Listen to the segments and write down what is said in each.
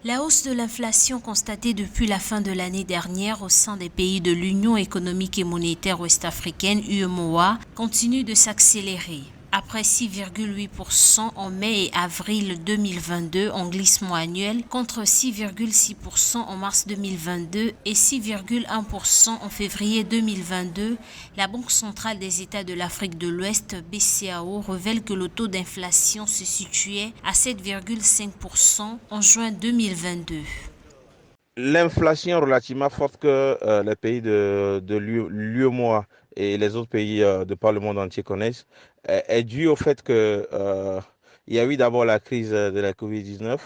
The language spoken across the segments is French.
La hausse de l'inflation constatée depuis la fin de l'année dernière au sein des pays de l'Union économique et monétaire ouest-africaine (UEMOA) continue de s'accélérer. Après 6,8% en mai et avril 2022 en glissement annuel contre 6,6% en mars 2022 et 6,1% en février 2022, la Banque centrale des États de l'Afrique de l'Ouest (BCAO) révèle que le taux d'inflation se situait à 7,5% en juin 2022. L'inflation relativement forte que les pays de l'UEMOA et les autres pays de par le monde entier connaissent est due au fait que il y a eu d'abord la crise de la Covid-19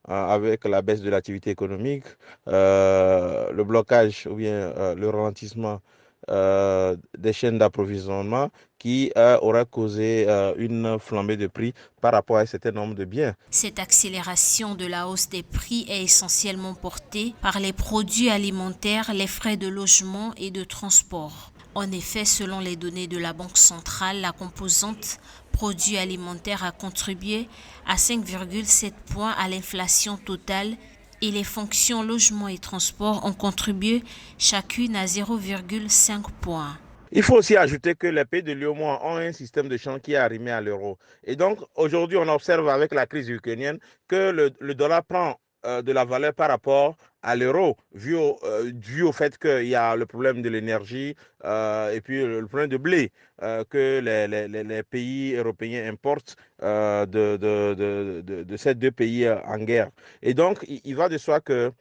avec la baisse de l'activité économique, le blocage ou bien le ralentissement des chaînes d'approvisionnement qui aura causé une flambée de prix par rapport à un certain nombre de biens. Cette accélération de la hausse des prix est essentiellement portée par les produits alimentaires, les frais de logement et de transport. En effet, selon les données de la Banque centrale, la composante produits alimentaires a contribué à 5,7 points à l'inflation totale et les fonctions logement et transport ont contribué chacune à 0,5 points. Il faut aussi ajouter que les pays de l'UEMOA ont un système de change qui est arrimé à l'euro. Et donc, aujourd'hui, on observe avec la crise ukrainienne que le dollar prend de la valeur par rapport à l'euro, dû au fait qu'il y a le problème de l'énergie et puis le problème de blé que les pays européens importent de ces deux pays en guerre. Et donc, il va de soi que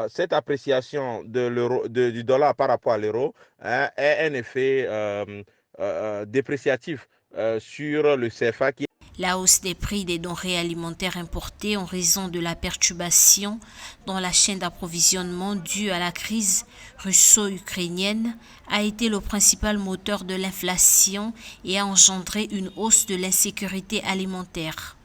cette appréciation du dollar par rapport à l'euro est un effet dépréciatif sur le CFA qui. La hausse des prix des denrées alimentaires importées en raison de la perturbation dans la chaîne d'approvisionnement due à la crise russo-ukrainienne a été le principal moteur de l'inflation et a engendré une hausse de l'insécurité alimentaire.